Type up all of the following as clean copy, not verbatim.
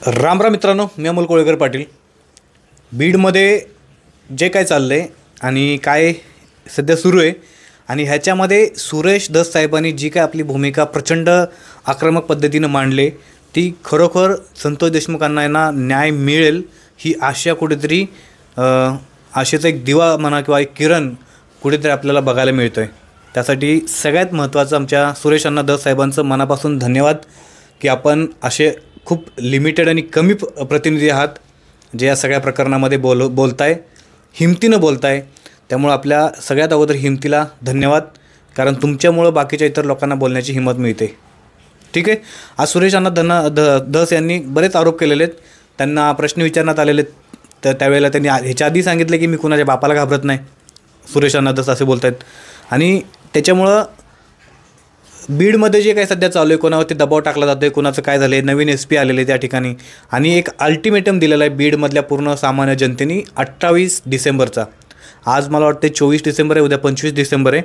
राम राम मित्रांनो, मी अमोल कोळेकर पाटील. बीडमध्ये जे काय चाललं आहे आणि काय सध्या सुरू आहे आणि ह्याच्यामध्ये सुरेश धस साहेबांनी जी काय आपली भूमिका प्रचंड आक्रमक पद्धतीनं मांडले, ती खरोखर संतोष देशमुखांना यांना न्याय मिळेल ही आशा कुठेतरी आशेचा एक दिवा म्हणा किंवा एक किरण कुठेतरी आपल्याला बघायला मिळतो आहे. त्यासाठी सगळ्यात महत्त्वाचं आमच्या सुरेश अण्णा धस साहेबांचं मनापासून धन्यवाद की आपण असे खूप लिमिटेड आणि कमी प्रतिनिधी आहात जे या सगळ्या प्रकरणामध्ये बोलताय, हिमतीनं बोलताय. त्यामुळं आपल्या सगळ्यात अगोदर हिमतीला धन्यवाद, कारण तुमच्यामुळं बाकीच्या इतर लोकांना बोलण्याची हिंमत मिळते. ठीक आहे. आज सुरेश अण्णा धस यांनी बरेच आरोप केलेले आहेत, त्यांना प्रश्न विचारण्यात आलेले आहेत. तर त्यावेळेला त्यांनी ह्याच्या आधी सांगितलं की मी कुणाच्या बापाला घाबरत नाही. सुरेश अण्णा धस असे बोलत आहेत आणि त्याच्यामुळं बीडमध्ये जे काही सध्या चालू आहे, कोणावरती दबाव टाकला जातो आहे, कोणाचं काय झालं आहे, नवीन SP आलेले त्या ठिकाणी आणि एक अल्टिमेटम दिलेला आहे बीडमधल्या पूर्ण सामान्य जनतेने 28 डिसेंबरचा. आज मला वाटते 24 डिसेंबर आहे, उद्या 25 डिसेंबर आहे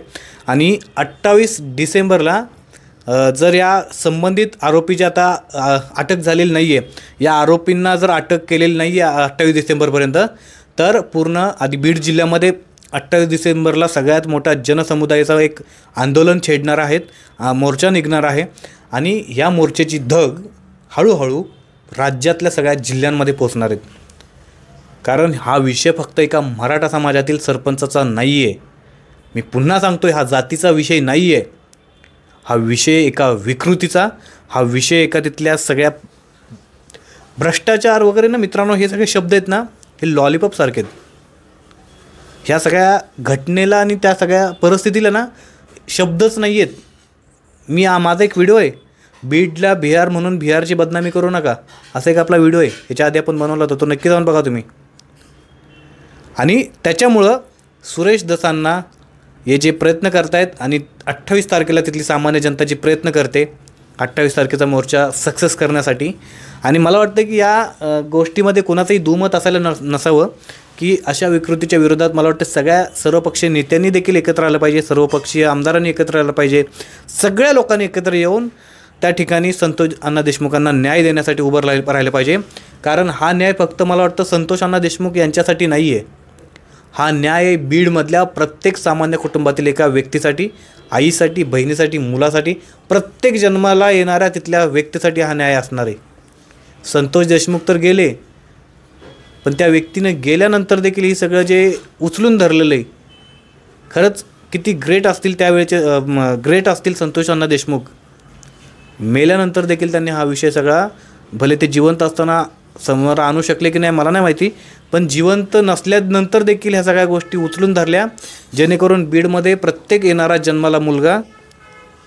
आणि 28 डिसेंबरला जर या संबंधित आरोपी जे आता अटक झालेली नाही आहे, या आरोपींना जर अटक केलेली नाही आहे 28 डिसेंबरपर्यंत, तर पूर्ण आधी बीड जिल्ह्यामध्ये 28 डिसेंबरला सगळ्यात मोठा जनसमुदायाचा एक आंदोलन छेडणार आहेत, मोर्चा निघणार आहे आणि ह्या मोर्चाची धग हळूहळू राज्यातल्या सगळ्या जिल्ह्यांमध्ये पोचणार आहेत. कारण हा विषय फक्त एका मराठा समाजातील सरपंचाचा नाही आहे. मी पुन्हा सांगतो आहे, हा जातीचा विषय नाही आहे. हा विषय एका विकृतीचा, हा विषय एका तिथल्या सगळ्या भ्रष्टाचार वगैरे ना मित्रांनो, हे सगळे शब्द आहेत ना, हे लॉलीपॉपसारखे आहेत. ह्या सगळ्या घटनेला आणि त्या सगळ्या परिस्थितीला ना शब्दच नाही आहेत. माझा एक व्हिडिओ आहे, बीडला बिहार म्हणून बिहारची बदनामी करू नका, असा एक आपला व्हिडिओ आहे. ह्याच्या आधी आपण बनवला होता, तो नक्की जाऊन बघा तुम्ही. आणि त्याच्यामुळं सुरेश धसांना हे जे प्रयत्न करतायत आणि 28 तारखेला तिथली सामान्य जनता जी प्रयत्न करते 28 तारखेचा मोर्चा सक्सेस करण्यासाठी, आणि मला वाटतं की या गोष्टीमध्ये कोणाचंही दुमत असायला नसावं की अशा विकृतीच्या विरोधात मला वाटतं सगळ्या सर्वपक्षीय नेत्यांनी देखील एकत्र आलं पाहिजे, सर्वपक्षीय आमदारांनी एकत्र आलं पाहिजे, सगळ्या लोकांनी एकत्र येऊन त्या ठिकाणी संतोष अण्णा देशमुखांना न्याय देण्यासाठी उभं राहिलं पाहिजे. कारण हा न्याय फक्त मला वाटतं संतोष अण्णा देशमुख यांच्यासाठी नाही आहे. हा न्याय बीडमधल्या प्रत्येक सामान्य कुटुंबातील एका व्यक्तीसाठी, आईसाठी, बहिणीसाठी, मुलासाठी, प्रत्येक जन्माला येणाऱ्या तिथल्या व्यक्तीसाठी हा न्याय असणार आहे. संतोष देशमुख तर गेले, पण त्या व्यक्तीनं गेल्यानंतर देखील हे सगळं जे उचलून धरलेलं आहे, खरंच किती ग्रेट असतील त्यावेळेचे, ग्रेट असतील संतोष अण्णा देशमुख. मेल्यानंतर देखील त्यांनी हा विषय सगळा, भले ते जिवंत असताना समोर आणू शकले की नाही मला नाही माहिती, पण जिवंत नसल्यानंतर देखील ह्या सगळ्या गोष्टी उचलून धरल्या, जेणेकरून बीडमध्ये प्रत्येक येणारा जन्माला मुलगा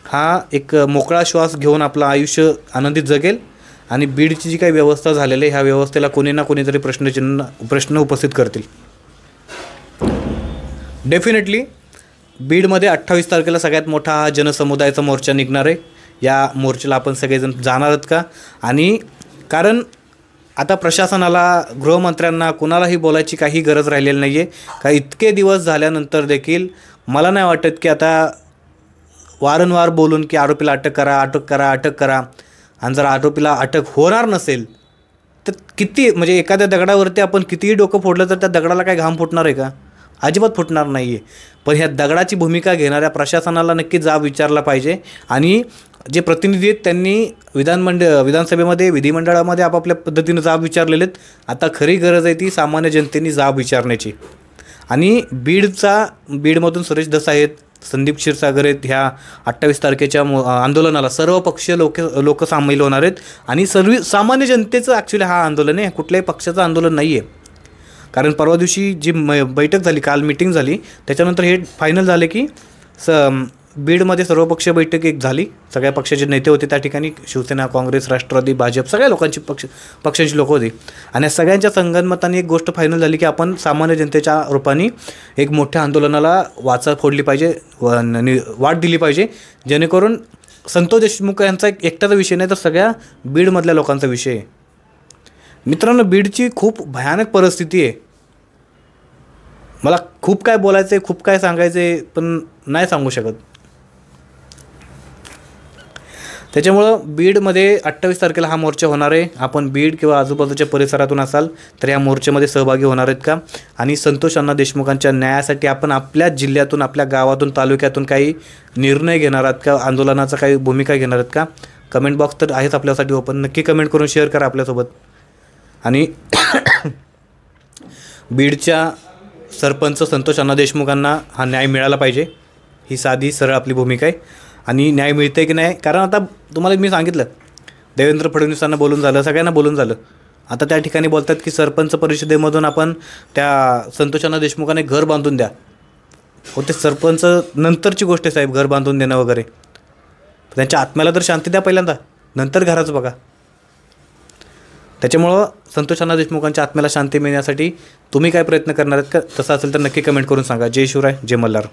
हा एक मोकळा श्वास घेऊन आपलं आयुष्य आनंदित जगेल. आणि बीडची जी काही व्यवस्था झालेली आहे, ह्या व्यवस्थेला कोणी ना कोणीतरी प्रश्न उपस्थित करतील. डेफिनेटली बीडमध्ये 28 तारखेला सगळ्यात मोठा हा जनसमुदायाचा मोर्चा निघणार आहे. या मोर्चाला आपण सगळेजण जाणार आहात का? आणि कारण आता प्रशासनाला, गृहमंत्र्यांना, कुणालाही बोलायची काही गरज राहिलेली नाही आहे. का इतके दिवस झाल्यानंतर देखील मला नाही वाटत की आता वारंवार बोलून की आरोपीला अटक करा, अटक करा, अटक करा, आणि जर आरोपीला अटक होणार नसेल तर किती, म्हणजे एखाद्या दगडावरती आपण कितीही डोकं फोडलं तर त्या दगडाला काय घाम फुटणार आहे का? अजिबात फुटणार नाही आहे. पण ह्या दगडाची भूमिका घेणाऱ्या प्रशासनाला नक्की जाब विचारला पाहिजे. आणि जे प्रतिनिधी आहेत त्यांनी विधानसभेमध्ये, विधिमंडळामध्ये आपापल्या पद्धतीनं जाब विचारलेले आहेत. आता खरी गरज आहे ती सामान्य जनतेने जाब विचारण्याची. आणि बीडमधून सुरेश धस आहेत, संदीप क्षीरसागर आहेत. ह्या 28 तारखेच्या आंदोलनाला सर्वपक्षीय लोक सामील होणार आहेत आणि सामान्य जनतेचं ॲक्च्युली हा आंदोलन आहे, कुठल्याही पक्षाचं आंदोलन नाही आहे. कारण परवा दिवशी जी बैठक झाली, काल मीटिंग झाली, त्याच्यानंतर हे फायनल झाले की बीडमध्ये सर्वपक्षीय बैठक एक झाली, सगळ्या पक्षाचे नेते होते त्या ठिकाणी, शिवसेना, काँग्रेस, राष्ट्रवादी, भाजप, सगळ्या लोकांची पक्षांची लोक होती. आणि सगळ्यांच्या संगनमताने एक गोष्ट फायनल झाली की आपण सामान्य जनतेच्या रूपाने एक मोठ्या आंदोलनाला वाचा फोडली पाहिजे, वाट दिली पाहिजे, जेणेकरून संतोष देशमुख यांचा एकट्याचा विषय नाही तर सगळ्या बीडमधल्या लोकांचा विषय आहे. मित्रांनो, बीडची खूप भयानक परिस्थिती आहे. मला खूप काय बोलायचं आहे, खूप काय सांगायचं आहे, पण नाही सांगू शकत. त्याच्यामुळं बीडमध्ये 28 तारखेला हा मोर्चा होणार आहे. आपण बीड किंवा आजूबाजूच्या परिसरातून असाल तर या मोर्चामध्ये सहभागी होणार आहेत का? आणि संतोष अण्णा देशमुखांच्या न्यायासाठी आपण आपल्या जिल्ह्यातून, आपल्या गावातून, तालुक्यातून काही निर्णय घेणार आहात का? आंदोलनाचा काही भूमिका घेणार आहेत का? कमेंट बॉक्स तर आहेच आपल्यासाठी ओपन. नक्की कमेंट करून शेअर करा आपल्यासोबत. आणि बीडच्या सरपंच संतोष अण्णा देशमुखांना हा न्याय मिळाला पाहिजे, ही साधी सरळ आपली भूमिका आहे. आणि न्याय मिळते की नाही, कारण आता तुम्हाला मी सांगितलं, देवेंद्र फडणवीसांना बोलून झालं, सगळ्यांना बोलून झालं. आता त्या ठिकाणी बोलतात की सरपंच परिषदेमधून आपण त्या संतोष अण्णा देशमुखांना घर बांधून द्या. हो, ते सरपंच नंतरची गोष्ट आहे साहेब, घर बांधून देणं वगैरे. त्यांच्या आत्म्याला तर शांती द्या पहिल्यांदा, नंतर घराचं बघा. त्याच्यामुळं संतोष अण्णा देशमुखांच्या आत्म्याला शांती मिळण्यासाठी तुम्ही काय प्रयत्न करणार आहेत का? तसं असेल तर नक्की कमेंट करून सांगा. जय शिवराय, जय मल्हार.